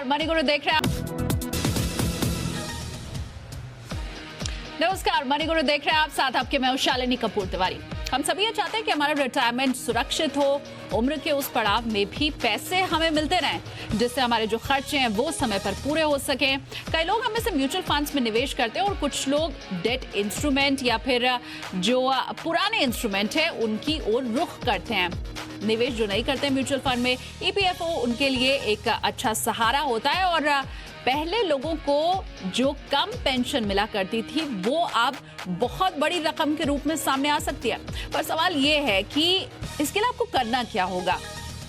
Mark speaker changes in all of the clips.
Speaker 1: नमस्कार, मनी गुरु देख रहे हैं आप साथ आपके मैं शालिनी कपूर तिवारी। हम सभी ये चाहते हैं कि हमारा रिटायरमेंट सुरक्षित हो, उम्र के उस पड़ाव में भी पैसे हमें मिलते रहें, जिससे हमारे जो खर्चे हैं वो समय पर पूरे हो सकें। कई लोग हमें से म्यूचुअल फंड्स में निवेश करते हैं और कुछ लोग डेट इंस्ट्रूमेंट या फिर जो पुराने इंस्ट्रूमेंट है उनकी ओर रुख करते हैं। निवेश जो नहीं करते म्यूचुअल फंड में, ईपीएफओ उनके लिए एक अच्छा सहारा होता है और पहले लोगों को जो कम पेंशन मिला करती थी वो अब बहुत बड़ी रकम के रूप में सामने आ सकती है। पर सवाल ये है कि इसके लिए आपको करना क्या होगा।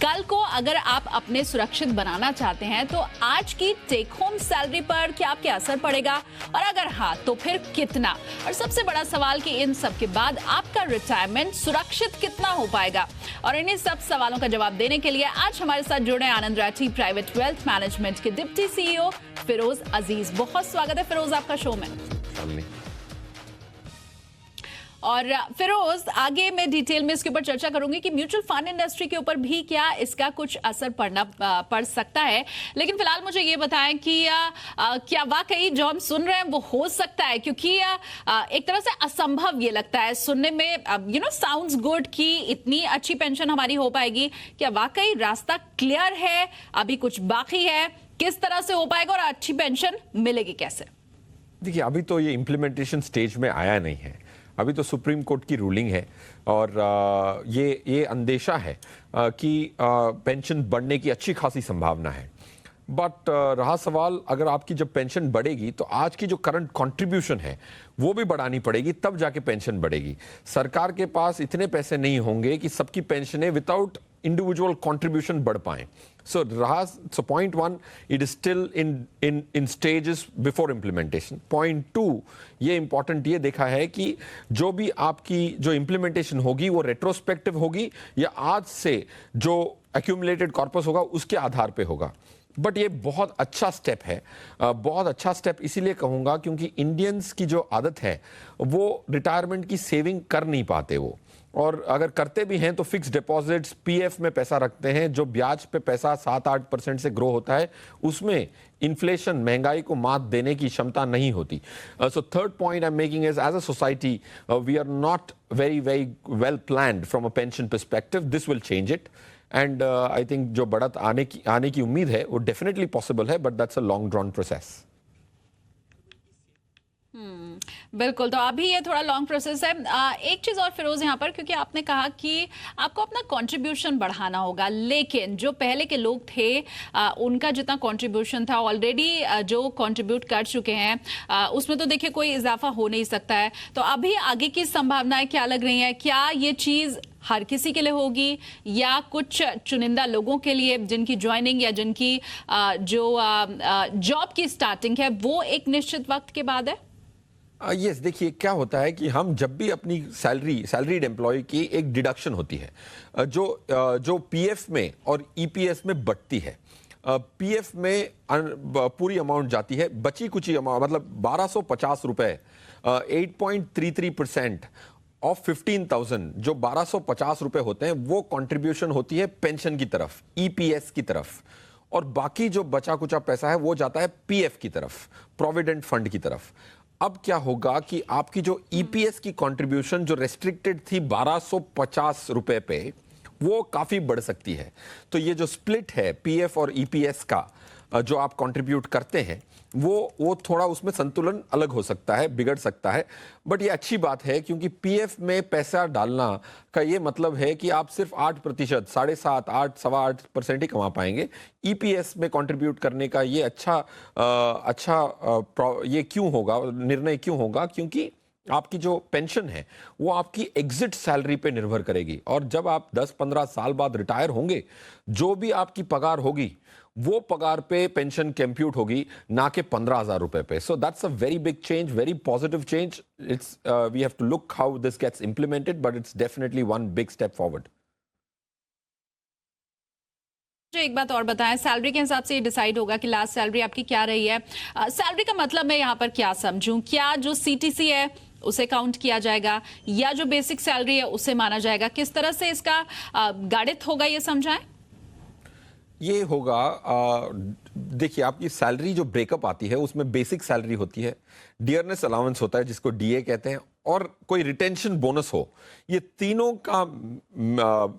Speaker 1: कल को अगर आप अपने सुरक्षित बनाना चाहते हैं तो आज की टेक होम सैलरी पर क्या आपके असर पड़ेगा, और अगर हाँ तो फिर कितना। और सबसे बड़ा सवाल कि इन सब के बाद आपका रिटायरमेंट सुरक्षित कितना हो पाएगा। और इन्हीं सब सवालों का जवाब देने के लिए आज हमारे साथ जुड़े आनंद राठी प्राइवेट वेल्थ मैनेजमेंट के डिप्टी सीईओ फिरोज अजीज। बहुत स्वागत है फिरोज आपका शो में। और फिरोज, आगे मैं डिटेल में इसके ऊपर चर्चा करूंगी कि म्यूचुअल फंड इंडस्ट्री के ऊपर भी क्या इसका कुछ असर पड़ सकता है, लेकिन फिलहाल मुझे ये बताएं कि क्या वाकई जो हम सुन रहे हैं वो हो सकता है, क्योंकि एक तरह से असंभव ये लगता है सुनने में। साउंड्स गुड कि इतनी अच्छी पेंशन हमारी हो पाएगी। क्या वाकई रास्ता क्लियर है, अभी कुछ बाकी है, किस तरह से हो पाएगा और अच्छी पेंशन मिलेगी कैसे?
Speaker 2: देखिए, अभी तो ये इम्प्लीमेंटेशन स्टेज में आया नहीं है। अभी तो सुप्रीम कोर्ट की रूलिंग है और ये अंदेशा है कि पेंशन बढ़ने की अच्छी खासी संभावना है। बट रहा सवाल, अगर आपकी जब पेंशन बढ़ेगी तो आज की जो करंट कंट्रीब्यूशन है वो भी बढ़ानी पड़ेगी, तब जाके पेंशन बढ़ेगी। सरकार के पास इतने पैसे नहीं होंगे कि सबकी पेंशनें विदाउट इंडिविजुअल कंट्रीब्यूशन बढ़ पाएं। So point one, it is still in stages before implementation. Point two, ये important ये देखा है कि जो भी आपकी जो implementation होगी वो retrospective होगी या आज से जो accumulated corpus होगा उसके आधार पे होगा। बट ये बहुत अच्छा स्टेप है, बहुत अच्छा स्टेप इसीलिए कहूँगा क्योंकि इंडियंस की जो आदत है वो रिटायरमेंट की सेविंग कर नहीं पाते वो, और अगर करते भी हैं तो फिक्स डिपॉजिट्स पीएफ में पैसा रखते हैं, जो ब्याज पे पैसा 7-8% से ग्रो होता है, उसमें इन्फ्लेशन महंगाई को मात देने की क्षमता नहीं होती। So third point I am making is as a society we are not very well planned from a pension perspective. This will change it and I think जो बढ़त आने की उम्मीद है वो डेफिनेटली पॉसिबल है, but that's a long drawn process.
Speaker 1: बिल्कुल, तो अभी ये थोड़ा लॉन्ग प्रोसेस है। एक चीज और फिरोज यहाँ पर, क्योंकि आपने कहा कि आपको अपना कंट्रीब्यूशन बढ़ाना होगा, लेकिन जो पहले के लोग थे उनका जितना कंट्रीब्यूशन था ऑलरेडी जो कंट्रीब्यूट कर चुके हैं उसमें तो देखिए कोई इजाफा हो नहीं सकता है। तो अभी आगे की संभावनाएं क्या लग रही हैं? क्या ये चीज हर किसी के लिए होगी या कुछ चुनिंदा लोगों के लिए जिनकी ज्वाइनिंग या जिनकी जो जॉब की स्टार्टिंग है वो एक निश्चित वक्त के बाद है?
Speaker 2: यस, देखिए क्या होता है कि हम जब भी अपनी सैलरीड एम्प्लॉय की एक डिडक्शन होती है जो पीएफ में और ईपीएस में बढ़ती है। पीएफ में पूरी अमाउंट जाती है, बची कुची अमाउंट मतलब 1250 रुपए, 8.33% ऑफ 15,000 जो 1250 रुपए होते हैं वो कंट्रीब्यूशन होती है पेंशन की तरफ, ईपीएस की तरफ, और बाकी जो बचा कुचा पैसा है वो जाता है पीएफ की तरफ, प्रोविडेंट फंड की तरफ। अब क्या होगा कि आपकी जो ईपीएस की कंट्रीब्यूशन जो रेस्ट्रिक्टेड थी 1250 रुपए पे, वो काफी बढ़ सकती है। तो ये जो स्प्लिट है पीएफ और ईपीएस का जो आप कंट्रीब्यूट करते हैं वो थोड़ा उसमें संतुलन अलग हो सकता है, बिगड़ सकता है। बट ये अच्छी बात है क्योंकि पीएफ में पैसा डालना का ये मतलब है कि आप सिर्फ 8%, 7.5, 8, 8.25% ही कमा पाएंगे। ईपीएस में कंट्रीब्यूट करने का ये ये क्यों होगा, निर्णय क्यों होगा? क्योंकि आपकी जो पेंशन है वो आपकी एग्जिट सैलरी पे निर्भर करेगी, और जब आप 10-15 साल बाद रिटायर होंगे, जो भी आपकी पगार होगी वो पगार पे पेंशन कंप्यूट होगी, ना कि 15,000 रुपए पे। So that's a very big change, very positive change. It's we have to look how this gets implemented, but it's definitely one big step forward.
Speaker 1: मुझे एक बात और बताएं, सैलरी के हिसाब से ये डिसाइड होगा कि लास्ट सैलरी आपकी क्या रही है। सैलरी का मतलब मैं यहाँ पर क्या समझूं? क्या जो सीटीसी है उसे काउंट किया जाएगा या जो बेसिक सैलरी है उसे माना जाएगा? किस तरह से इसका गणित होगा ये समझाएं।
Speaker 2: ये होगा देखिए, आपकी सैलरी जो ब्रेकअप आती है उसमें बेसिक सैलरी होती है, डियरनेस अलाउंस होता है जिसको डीए कहते हैं, और कोई रिटेंशन बोनस हो। ये तीनों का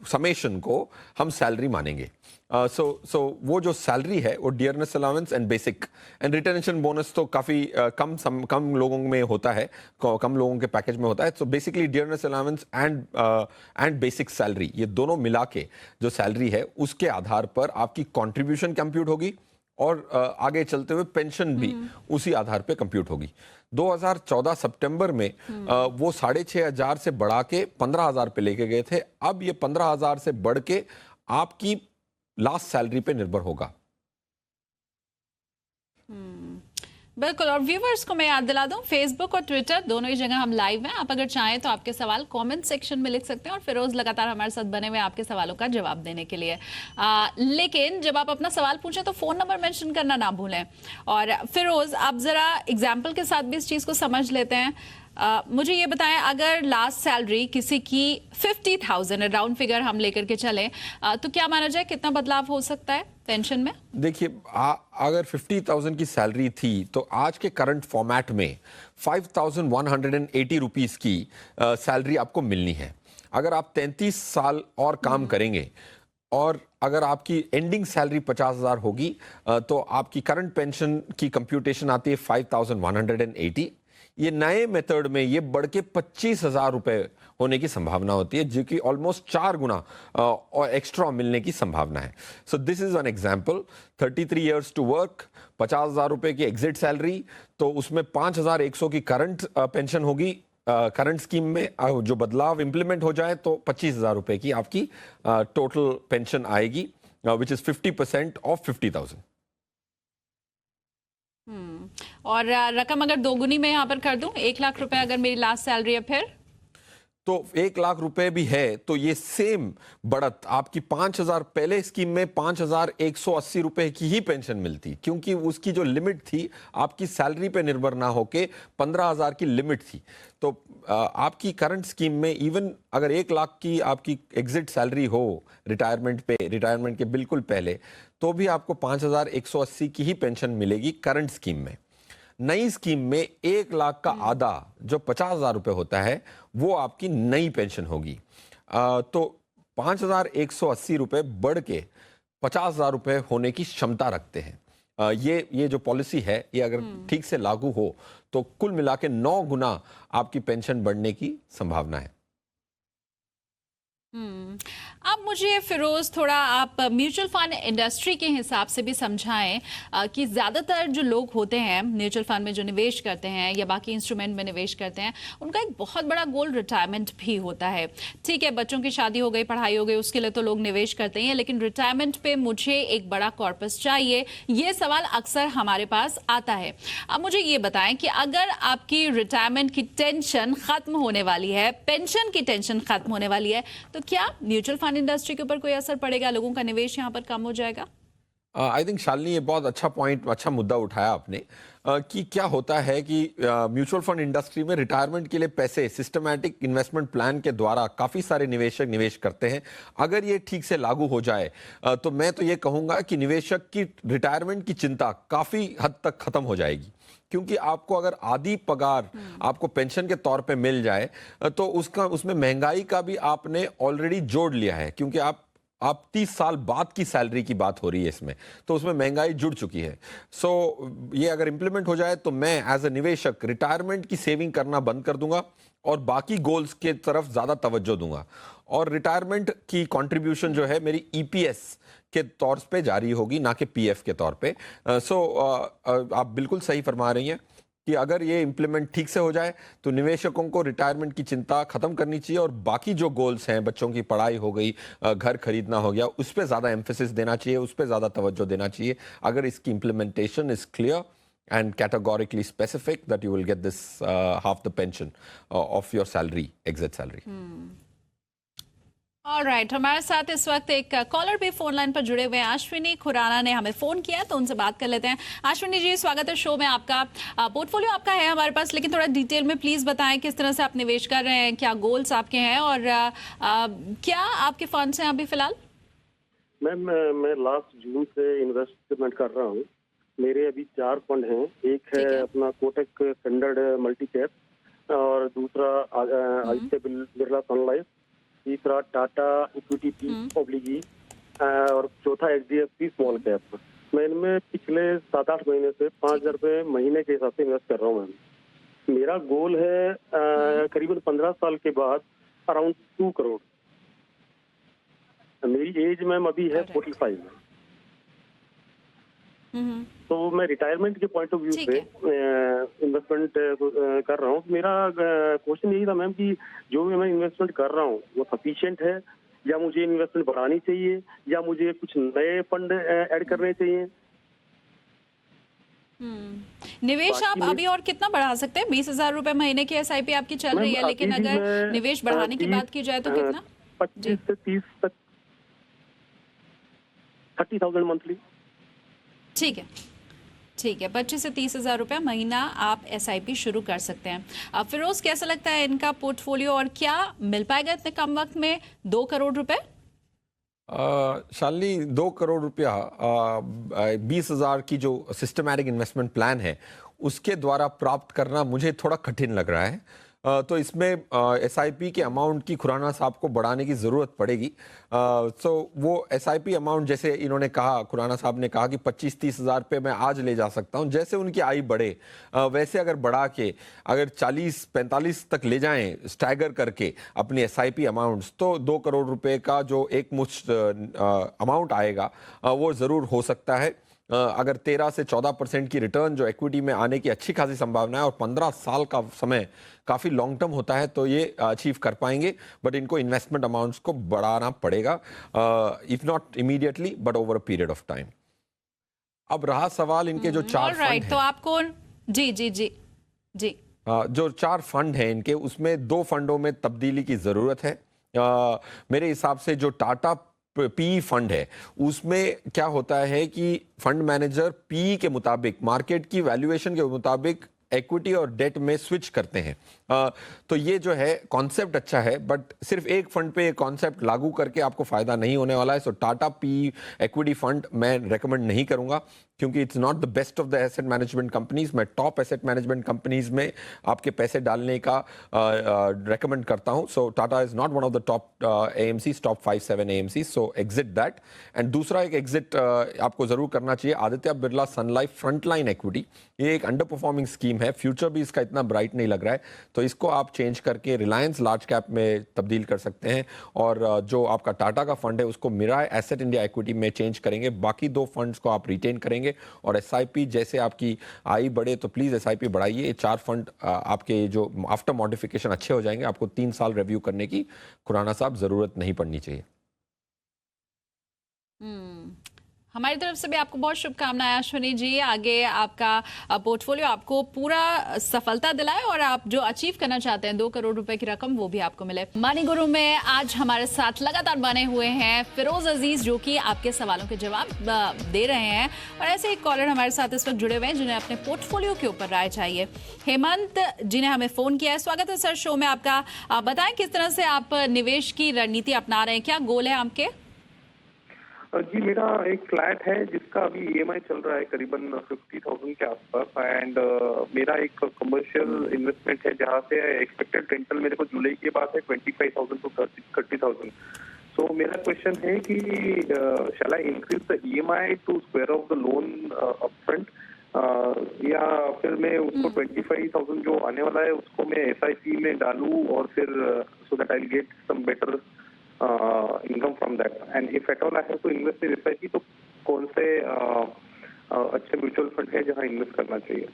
Speaker 2: समेशन को हम सैलरी मानेंगे। सो वो जो सैलरी है वो dearness allowance and basic and retention bonus तो काफ़ी कम लोगों में होता है, कम लोगों के पैकेज में होता है। So basically dearness allowance and basic salary, ये दोनों मिला के जो सैलरी है उसके आधार पर आपकी कॉन्ट्रीब्यूशन कंप्यूट होगी, और आगे चलते हुए पेंशन भी उसी आधार पे कंप्यूट होगी। 2014 सितंबर में वो 6,500 से बढ़ा के 15,000 पे लेके गए थे। अब ये 15,000 से बढ़ के आपकी लास्ट सैलरी पे निर्भर होगा।
Speaker 1: बिल्कुल, और व्यूवर्स को मैं याद दिला दूं, फेसबुक और ट्विटर दोनों ही जगह हम लाइव हैं। आप अगर चाहें तो आपके सवाल कमेंट सेक्शन में लिख सकते हैं, और फिरोज लगातार हमारे साथ बने हुए आपके सवालों का जवाब देने के लिए। लेकिन जब आप अपना सवाल पूछें तो फोन नंबर मेंशन करना ना भूलें। और फिरोज, आप जरा एग्जाम्पल के साथ भी इस चीज को समझ लेते हैं। मुझे ये बताएं, अगर लास्ट सैलरी किसी की 50,000 राउंड फिगर हम लेकर के चलें, तो क्या माना जाए कितना बदलाव हो सकता है पेंशन में?
Speaker 2: देखिए, अगर 50,000 की सैलरी थी तो आज के करंट फॉर्मेट में 5,180 रुपीस की सैलरी आपको मिलनी है। अगर आप 33 साल और काम करेंगे और अगर आपकी एंडिंग सैलरी 50,000 होगी, तो आपकी करंट पेंशन की कंप्यूटेशन आती है 5,180। ये नए मेथड में ये बढ़ के 25,000 रुपए होने की संभावना होती है, जो कि ऑलमोस्ट 4 गुना और एक्स्ट्रा मिलने की संभावना है। So this is an example. 33 years to work, 50,000 रुपए की एग्जिट सैलरी, तो उसमें 5,100 की करंट पेंशन होगी। करंट स्कीम में जो बदलाव इंप्लीमेंट हो जाए तो 25,000 रुपए की आपकी टोटल पेंशन आएगी, विच इज 50% ऑफ 50,000।
Speaker 1: और रकम अगर दोगुनी में यहाँ पर कर दूं, 1,00,000 रुपए अगर मेरी लास्ट सैलरी है, फिर
Speaker 2: तो 1,00,000 रुपए भी है तो ये सेम बढ़त आपकी 5,000, पहले स्कीम में 5,180 रुपए की ही पेंशन मिलती, क्योंकि उसकी जो लिमिट थी आपकी सैलरी पे निर्भर ना होके 15,000 की लिमिट थी। तो आपकी करंट स्कीम में इवन अगर 1,00,000 की आपकी एग्जिट सैलरी हो रिटायरमेंट के बिल्कुल पहले, तो भी आपको 5,180 की ही पेंशन मिलेगी करंट स्कीम में। नई स्कीम में 1,00,000 का आधा जो 50,000 रुपए होता है वो आपकी नई पेंशन होगी। तो 5,180 रुपए बढ़ के 50,000 रुपए होने की क्षमता रखते हैं। ये जो पॉलिसी है ये अगर ठीक से लागू हो तो कुल मिला के 9 गुना आपकी पेंशन बढ़ने की संभावना है।
Speaker 1: अब मुझे फिरोज थोड़ा आप म्यूचुअल फंड इंडस्ट्री के हिसाब से भी समझाएं कि ज़्यादातर जो लोग होते हैं म्यूचुअल फंड में जो निवेश करते हैं या बाकी इंस्ट्रूमेंट में निवेश करते हैं, उनका एक बहुत बड़ा गोल रिटायरमेंट भी होता है। ठीक है, बच्चों की शादी हो गई, पढ़ाई हो गई, उसके लिए तो लोग निवेश करते हैं, लेकिन रिटायरमेंट पे मुझे एक बड़ा कॉर्पस चाहिए, ये सवाल अक्सर हमारे पास आता है। अब मुझे ये बताएं कि अगर आपकी रिटायरमेंट की टेंशन खत्म होने वाली है, पेंशन की टेंशन खत्म होने वाली है, तो क्या म्यूचुअल फंड इंडस्ट्री के ऊपर कोई असर पड़ेगा? लोगों का निवेश यहाँ पर कम हो जाएगा?
Speaker 2: आई थिंक शालिनी, ये बहुत अच्छा मुद्दा उठाया आपने कि क्या होता है कि म्यूचुअल फंड इंडस्ट्री में रिटायरमेंट के लिए पैसे सिस्टमैटिक इन्वेस्टमेंट प्लान के द्वारा काफ़ी सारे निवेशक निवेश करते हैं। अगर ये ठीक से लागू हो जाए तो मैं तो ये कहूँगा कि निवेशक की रिटायरमेंट की चिंता काफ़ी हद तक खत्म हो जाएगी, क्योंकि आपको अगर आधी पगार आपको पेंशन के तौर पे मिल जाए तो उसमें महंगाई का भी आपने ऑलरेडी जोड़ लिया है, क्योंकि आप 30 साल बाद की सैलरी की बात हो रही है इसमें, तो उसमें महंगाई जुड़ चुकी है। सो ये अगर इंप्लीमेंट हो जाए तो मैं एज अ निवेशक रिटायरमेंट की सेविंग करना बंद कर दूंगा और बाकी गोल्स के तरफ ज्यादा तवज्जो दूंगा, और रिटायरमेंट की कंट्रीब्यूशन जो है मेरी ईपीएस के तौर पे जारी होगी, ना कि पीएफ के तौर पे। आप बिल्कुल सही फरमा रही हैं कि अगर ये इम्प्लीमेंट ठीक से हो जाए तो निवेशकों को रिटायरमेंट की चिंता खत्म करनी चाहिए, और बाकी जो गोल्स हैं, बच्चों की पढ़ाई हो गई, घर खरीदना हो गया, उस पर ज़्यादा एम्फेसिस देना चाहिए, उस पर ज़्यादा तवज्जो देना चाहिए। अगर इसकी implementation is clear and categorically specific that you will get this half the pension of your salary, exit salary.
Speaker 1: Alright, हमारे साथ इस वक्त एक कॉलर भी फोन लाइन पर जुड़े हुए हैं। अश्विनी खुराना ने हमें फोन किया, तो उनसे बात कर लेते हैं। अश्विनी जी, स्वागत है शो में आपका। पोर्टफोलियो आपका है हमारे पास, लेकिन थोड़ा डिटेल में प्लीज बताएं किस तरह से आप निवेश कर रहे हैं, क्या गोल्स आपके हैं, और क्या आपके फंड्स हैं अभी फिलहाल?
Speaker 3: मैम मैं लास्ट जून से इन्वेस्टमेंट कर रहा हूँ। मेरे अभी 4 फंड हैं। एक
Speaker 1: ठीक
Speaker 3: है
Speaker 1: है।
Speaker 3: अपना कोटक स्टैंडर्ड मल्टी कैप और दूसरा आदित्य बिरला सन लाइफ, तीसरा टाटा इक्विटी पी ओब्लिगी और चौथा एचडीएफसी स्मॉल कैप। मैं इनमें पिछले 7-8 महीने से 5,000 रुपये महीने के हिसाब से इन्वेस्ट कर रहा हूँ मैम। मेरा गोल है करीबन 15 साल के बाद अराउंड 2 करोड़। मेरी एज मैम अभी है 45 में। तो मैं रिटायरमेंट के पॉइंट ऑफ व्यू
Speaker 1: ठीक
Speaker 3: से इन्वेस्टमेंट कर रहा हूँ। मेरा क्वेश्चन यही था मैम कि जो भी मैं इन्वेस्टमेंट कर रहा हूँ वो सफिशिएंट है या मुझे इन्वेस्टमेंट बढ़ानी चाहिए या मुझे कुछ नए फंड ऐड करने चाहिए।
Speaker 1: निवेश आप
Speaker 3: बाकी
Speaker 1: अभी और कितना बढ़ा सकते हैं? 20,000 रुपए महीने की एसआईपी आपकी चल रही है,
Speaker 3: मैम,
Speaker 1: लेकिन
Speaker 3: अभी भी
Speaker 1: अगर
Speaker 3: मैं,
Speaker 1: निवेश बढ़ाने की
Speaker 3: 30,
Speaker 1: बात की जाए तो कितना?
Speaker 3: 25 से 30 तक 30,000 मंथली।
Speaker 1: ठीक है, ठीक है। 25 से 30,000 रुपए महीना आप एसआईपी शुरू कर सकते हैं। अब फिरोज, कैसा लगता है इनका पोर्टफोलियो और क्या मिल पाएगा इतने कम वक्त में 2 करोड़ रुपए?
Speaker 2: शालिनी, 2 करोड़ रुपया 20,000 की जो सिस्टमैटिक इन्वेस्टमेंट प्लान है उसके द्वारा प्राप्त करना मुझे थोड़ा कठिन लग रहा है। तो इसमें एसआईपी के अमाउंट की खुराना साहब को बढ़ाने की ज़रूरत पड़ेगी। सो वो एसआईपी अमाउंट, जैसे इन्होंने कहा, खुराना साहब ने कहा कि 25-30 हज़ार रुपये मैं आज ले जा सकता हूं, जैसे उनकी आय बढ़े वैसे अगर बढ़ा के अगर 40-45 तक ले जाएं स्टैगर करके अपनी एसआईपी अमाउंट्स, तो 2 करोड़ रुपए का जो एक मुश्त अमाउंट आएगा वो ज़रूर हो सकता है। अगर 13 से 14% की रिटर्न जो इक्विटी में आने की अच्छी खासी संभावना है और 15 साल का समय काफ़ी लॉन्ग टर्म होता है, तो ये अचीव कर पाएंगे। बट इनको इन्वेस्टमेंट अमाउंट्स को बढ़ाना पड़ेगा, if not immediately but over a period of time. अब रहा सवाल इनके जो 4 फंड हैं,
Speaker 1: तो आपको जी जी जी जी
Speaker 2: जो 4 फंड हैं इनके, उसमें 2 फंडों में तब्दीली की ज़रूरत है। मेरे हिसाब से जो टाटा पी फंड है उसमें क्या होता है कि फंड मैनेजर पी के मुताबिक, मार्केट की वैल्यूएशन के मुताबिक इक्विटी और डेट में स्विच करते हैं। तो ये जो है कॉन्सेप्ट अच्छा है, बट सिर्फ एक फंड पे कॉन्सेप्ट लागू करके आपको फायदा नहीं होने वाला है। So Tata P equity fund मैं रेकमेंड नहीं करूंगा, क्योंकि it's not the best of the asset management companies. मैं टॉप एसेट मैनेजमेंट कंपनीज में आपके पैसे डालने का रेकमेंड करता हूं। So Tata is not one of the top AMCs, top 5-7 AMCs, so exit that. And दूसरा एक एग्जिट आपको जरूर करना चाहिए Aditya Birla Sun Life frontline equity. ये एक अंडर परफॉर्मिंग स्कीम है, फ्यूचर भी इसका इतना ब्राइट नहीं लग रहा है, तो इसको आप चेंज करके रिलायंस लार्ज कैप में तब्दील कर सकते हैं। और जो आपका टाटा का फंड है उसको मिराय एसेट इंडिया इक्विटी में चेंज करेंगे। बाकी 2 फंड्स को आप रिटेन करेंगे। और एसआईपी, जैसे आपकी आय बढ़े तो प्लीज एसआईपी बढ़ाइए। ये 4 फंड आपके जो आफ्टर मॉडिफिकेशन अच्छे हो जाएंगे। आपको 3 साल रिव्यू करने की खुराना साहब जरूरत नहीं पड़नी चाहिए।
Speaker 1: हमारी तरफ से भी आपको बहुत शुभकामनाएं अश्विनी जी। आगे आपका पोर्टफोलियो आपको पूरा सफलता दिलाए और आप जो अचीव करना चाहते हैं 2 करोड़ रुपए की रकम, वो भी आपको मिले। मनी गुरु में आज हमारे साथ लगातार बने हुए हैं फिरोज अजीज, जो कि आपके सवालों के जवाब दे रहे हैं। और ऐसे एक कॉलर हमारे साथ इस वक्त जुड़े हुए हैं जिन्हें अपने पोर्टफोलियो के ऊपर राय चाहिए। हेमंत जी ने हमें फोन किया है। स्वागत है सर शो में आपका। बताएं किस तरह से आप निवेश की रणनीति अपना रहे हैं, क्या गोल है आपके?
Speaker 4: जी, मेरा एक फ्लैट है जिसका अभी ईएमआई चल रहा है करीबन 50,000 के आसपास। एंड मेरा एक कमर्शियल इन्वेस्टमेंट है जहाँ से एक्सपेक्टेड रेंटल मेरे को जुलाई के बाद है 25,000 टू 30,000। सो मेरा क्वेश्चन है कि shall I increase the EMI to square of the loan upfront, या फिर मैं उसको 25,000 जो आने वाला है उसको मैं एसआईपी में डालूं और फिर so that I will get some better income from that, and if at all I have to invest in SIP, तो कौन से अच्छे म्यूचुअल फंड है जहां इन्वेस्ट करना चाहिए?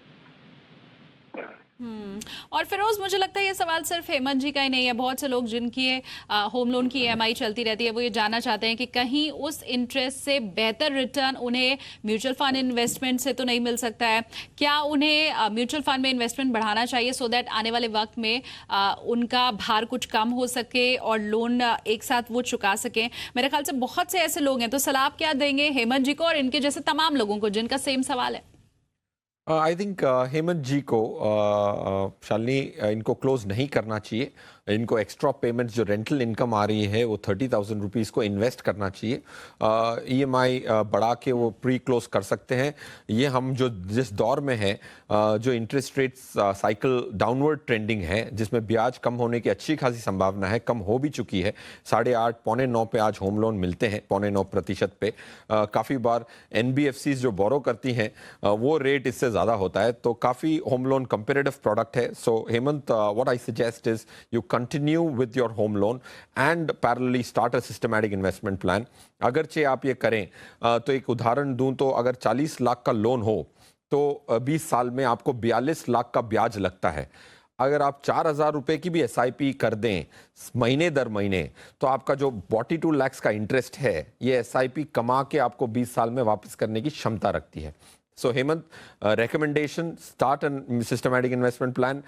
Speaker 1: और फिरोज, मुझे लगता है ये सवाल सिर्फ हेमंत जी का ही नहीं है। बहुत से लोग जिनकी होम लोन की ईएमआई चलती रहती है, वो ये जानना चाहते हैं कि कहीं उस इंटरेस्ट से बेहतर रिटर्न उन्हें म्यूचुअल फंड इन्वेस्टमेंट से तो नहीं मिल सकता है। क्या उन्हें म्यूचुअल फंड में इन्वेस्टमेंट बढ़ाना चाहिए सो दैट आने वाले वक्त में उनका भार कुछ कम हो सके और लोन एक साथ वो चुका सकें? मेरे ख्याल से बहुत से ऐसे लोग हैं, तो सलाह आप क्या देंगे हेमंत जी को और इनके जैसे तमाम लोगों को जिनका सेम सवाल है?
Speaker 2: आई थिंक हेमंत जी को शालिनी इनको क्लोज नहीं करना चाहिए। इनको एक्स्ट्रा पेमेंट्स जो रेंटल इनकम आ रही है वो 30,000 रुपीज़ को इन्वेस्ट करना चाहिए। ईएमआई बढ़ा के वो प्री क्लोज कर सकते हैं। ये हम जो जिस दौर में है, जो interest rates cycle downward trending है, जिसमें ब्याज कम होने की अच्छी खासी संभावना है, कम हो भी चुकी है। 8.5 पौने 9 पे आज होम लोन मिलते हैं, पौने 9% पे। काफ़ी बार एनबीएफसी जो बोरो करती हैं वो रेट इससे ज़्यादा होता है, तो काफ़ी होम लोन कंपेरेटिव प्रोडक्ट है। So Hemant, what I suggest is you continue with your home loan and parallelly start a systematic investment plan. अगरचे आप ये करें तो एक उदाहरण दूं तो अगर 40 लाख का लोन हो तो 20 साल में आपको 42 लाख का ब्याज लगता है। अगर आप 4,000 रुपए की भी एसआईपी कर दें महीने दर महीने, तो आपका जो 42 लाख का इंटरेस्ट है, ये एसआईपी कमा के आपको 20 साल में वापस करने की क्षमता रखती है। So Hemant, recommendation, start a systematic investment plan.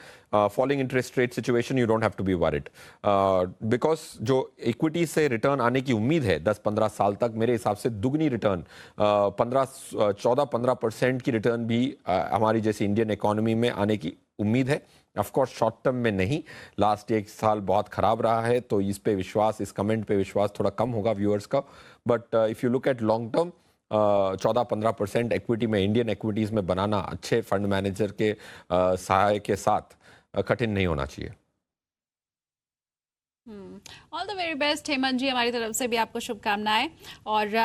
Speaker 2: Falling interest rate situation, you don't have to be worried. Because जो equity से return आने की उम्मीद है 10-15 साल तक, मेरे हिसाब से दुगनी रिटर्न 14-15% की रिटर्न भी हमारी जैसी इंडियन इकोनॉमी में आने की उम्मीद है। ऑफ कोर्स शॉर्ट टर्म में नहीं, लास्ट एक साल बहुत खराब रहा है, तो इस पे विश्वास, इस कमेंट पे विश्वास थोड़ा कम होगा व्यूअर्स का। But if you look at long term, 14-15% equity में, इंडियन एक्विटीज में बनाना अच्छे फंड मैनेजर के सहाय के साथ कठिन नहीं होना चाहिए।
Speaker 1: All the very best Hemant ji, हमारी तरफ से भी आपको शुभकामनाएं। और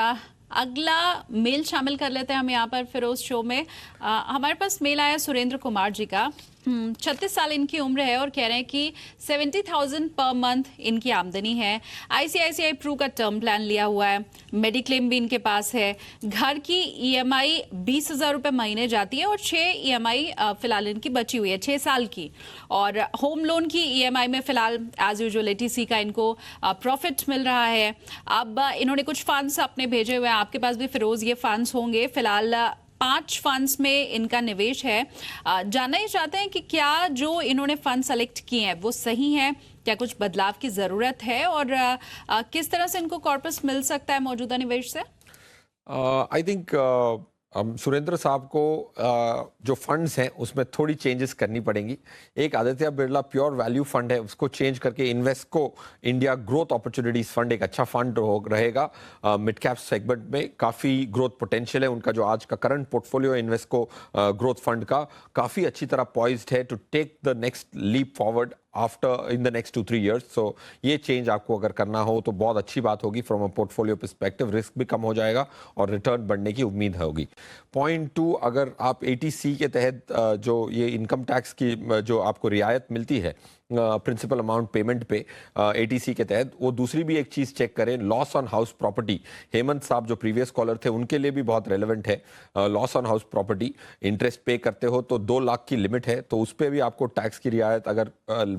Speaker 1: अगला मेल शामिल कर लेते हैं हम यहाँ पर फिरोज शो में। हमारे पास मेल आया सुरेंद्र कुमार जी का। 36 साल इनकी उम्र है और कह रहे हैं कि 70,000 पर मंथ इनकी आमदनी है। आईसीआईसीआई प्रू का टर्म प्लान लिया हुआ है, मेडिक्लेम भी इनके पास है। घर की ईएमआई 20,000 रुपये महीने जाती है और 6 ईएमआई फिलहाल इनकी बची हुई है 6 साल की। और होम लोन की ईएमआई में फिलहाल एज यूजुअल एटीसी का इनको प्रॉफिट मिल रहा है। अब इन्होंने कुछ फंड्स अपने भेजे हुए हैं, आपके पास भी फिरोज ये फंड्स होंगे। फिलहाल 5 फंड्स में इनका निवेश है। जानना ही चाहते हैं कि क्या जो इन्होंने फंड सेलेक्ट किए हैं वो सही है, क्या कुछ बदलाव की जरूरत है, और किस तरह से इनको कॉर्पस मिल सकता है मौजूदा निवेश से?
Speaker 2: आई थिंक सुरेंद्र साहब को जो फंड्स हैं उसमें थोड़ी चेंजेस करनी पड़ेंगी। एक Aditya Birla pure value fund है, उसको चेंज करके Invesco India growth opportunities fund एक अच्छा फंड रहेगा। मिड कैप सेगमेंट में काफ़ी ग्रोथ पोटेंशियल है उनका। जो आज का करंट पोर्टफोलियो है इन्वेस्को ग्रोथ फंड का, काफ़ी अच्छी तरह पॉइज्ड है to take the next leap forward after in the next 2-3 years। So ये चेंज आपको अगर करना हो तो बहुत अच्छी बात होगी from a portfolio perspective. Risk भी कम हो जाएगा और रिटर्न बढ़ने की उम्मीद होगी। पॉइंट 2, अगर आप एटीसी के तहत जो ये इनकम टैक्स की जो आपको रियायत मिलती है प्रिंसिपल अमाउंट पेमेंट पे एटीसी के तहत, वो दूसरी भी एक चीज़ चेक करें, loss on house property. Hemant साहब जो प्रीवियस कॉलर थे उनके लिए भी बहुत रेलेवेंट है। Loss on house property, interest पे करते हो तो 2 लाख की लिमिट है, तो उस पर भी आपको टैक्स की रियायत अगर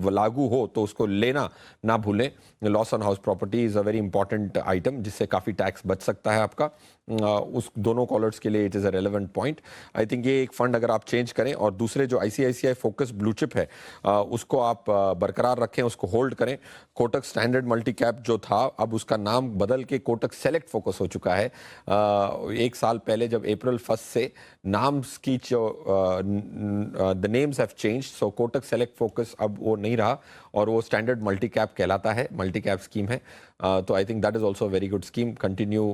Speaker 2: लागू हो तो उसको लेना ना भूलें। Loss on house property is a very important item जिससे काफ़ी टैक्स बच सकता है आपका। उस दोनों कॉलर्स के लिए it is a relevant point. I think ये एक फंड अगर आप चेंज करें, और दूसरे जो आईसीआईसीआई फोकस ब्लू चिप है उसको आप बरकरार रखें, उसको होल्ड करें। कोटक स्टैंडर्ड मल्टी कैप जो था, अब उसका नाम बदल के कोटक सेलेक्ट फोकस हो चुका है। 1 साल पहले जब April 1 से नाम्स की जो the names have change, so Kotak select focus अब वो नहीं रहा और वो स्टैंडर्ड मल्टी कैप कहलाता है, मल्टी कैप स्कीम है। तो I think that is also very good scheme. Continue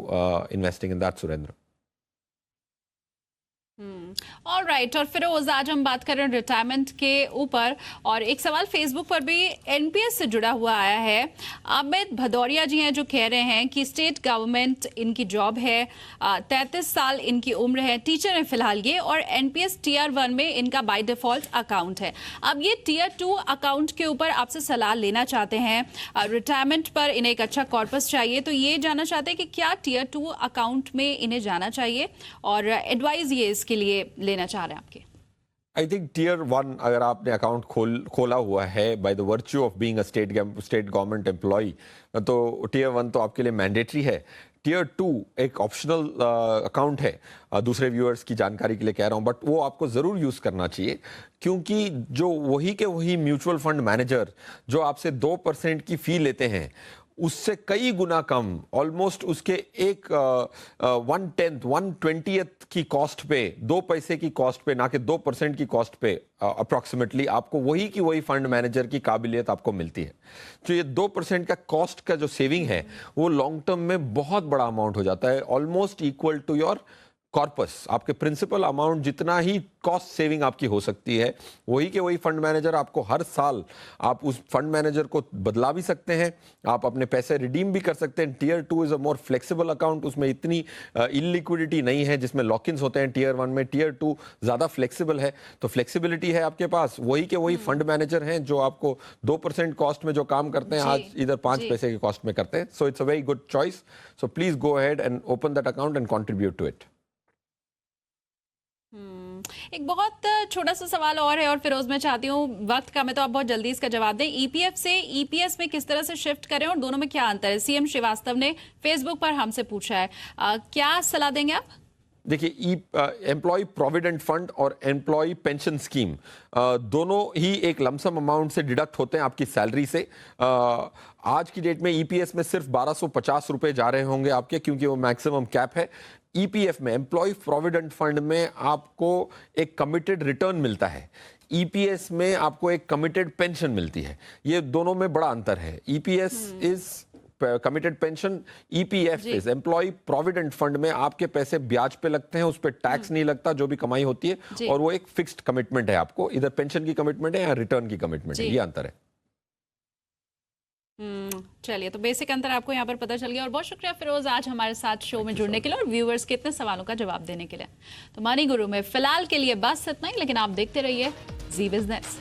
Speaker 2: investing in that, Surendra.
Speaker 1: All right, और फिरोज आज हम बात कर रहे हैं रिटायरमेंट के ऊपर, और एक सवाल फेसबुक पर भी एनपीएस से जुड़ा हुआ आया है। अमित भदौरिया जी हैं जो कह रहे हैं कि स्टेट गवर्नमेंट इनकी जॉब है, 33 साल इनकी उम्र है, टीचर है फिलहाल ये, और एनपीएस टीयर 1 में इनका बाय डिफॉल्ट अकाउंट है। अब ये टीयर 2 अकाउंट के ऊपर आपसे सलाह लेना चाहते हैं। रिटायरमेंट पर इन्हें एक अच्छा कॉर्पस चाहिए, तो ये जानना चाहते हैं कि क्या टीयर 2 अकाउंट में इन्हें जाना चाहिए, और एडवाइस ये इसके लिए लेना चाह रहे हैं आपके।
Speaker 2: आई थिंक टीयर 1 अगर आपने अकाउंट खोला हुआ है by the virtue of being a state government employee, तो टीयर 1 तो आपके लिए मैंडेटरी है। टीयर 2 एक ऑप्शनल अकाउंट है, दूसरे व्यूअर्स की जानकारी के लिए कह रहा हूं, बट वो आपको ज़रूर यूज़ करना चाहिए, क्योंकि जो वही के वही म्यूचुअल फंड मैनेजर जो आपसे 2% की फ़ी लेते हैं, उससे कई गुना कम, ऑलमोस्ट उसके एक 1/10 की कॉस्ट पे, 2 पैसे की कॉस्ट पे, ना कि 2% की कॉस्ट पे अप्रॉक्सीमेटली आपको वही की वही फंड मैनेजर की काबिलियत आपको मिलती है। तो ये 2% का कॉस्ट का जो सेविंग है वो लॉन्ग टर्म में बहुत बड़ा अमाउंट हो जाता है, almost equal to your corpus. आपके प्रिंसिपल अमाउंट जितना ही कॉस्ट सेविंग आपकी हो सकती है, वही के वही फंड मैनेजर आपको हर साल, आप उस फंड मैनेजर को बदला भी सकते हैं, आप अपने पैसे रिडीम भी कर सकते हैं। Tier 2 is a more flexible account, उसमें इतनी इलिक्विडिटी नहीं है जिसमें लॉक-इन्स होते हैं टियर 1 में। टियर 2 ज़्यादा फ्लेक्सिबल है, तो फ्लेक्सिबिलिटी है आपके पास। वही के वही फंड मैनेजर हैं जो आपको 2% कॉस्ट में जो काम करते हैं, आज इधर 5 पैसे की कॉस्ट में करते हैं। So it's a very good choice. So please go ahead and open that account and contribute to it.
Speaker 1: एक बहुत छोटा सा सवाल और है, और फिरोज मैं चाहती हूँ, वक्त कम है तो आप बहुत जल्दी इसका जवाब दें। ईपीएफ से ईपीएस में किस तरह से शिफ्ट करें और दोनों में क्या अंतर है? सीएम श्रीवास्तव ने फेसबुक पर हमसे पूछा है, क्या सलाह देंगे आप?
Speaker 2: देखिए, एम्प्लॉय प्रोविडेंट फंड और एम्प्लॉय पेंशन स्कीम दोनों ही एक लमसम अमाउंट से डिडक्ट होते हैं आपकी सैलरी से। आज की डेट में ईपीएस में सिर्फ 1250 रुपए जा रहे होंगे आपके, क्योंकि वो मैक्सिमम कैप है। ईपीएफ में, एम्प्लॉय प्रोविडेंट फंड में, आपको एक कमिटेड रिटर्न मिलता है, ईपीएस में आपको एक कमिटेड पेंशन मिलती है। ये दोनों में बड़ा अंतर है। EPS is committed pension, EPF is employee provident fund में आपके पैसे ब्याज पे लगते हैं, उस पर टैक्स नहीं लगता जो भी कमाई होती है, और वो एक फिक्स्ड कमिटमेंट है आपको, इधर पेंशन की कमिटमेंट है या रिटर्न की कमिटमेंट है, ये अंतर है।
Speaker 1: चलिए, तो बेसिक अंतर आपको यहाँ पर पता चल गया, और बहुत शुक्रिया फिरोज आज हमारे साथ शो में जुड़ने के लिए और व्यूअर्स के इतने सवालों का जवाब देने के लिए। तो मनी गुरु में फिलहाल के लिए बस इतना ही, लेकिन आप देखते रहिए जी बिजनेस।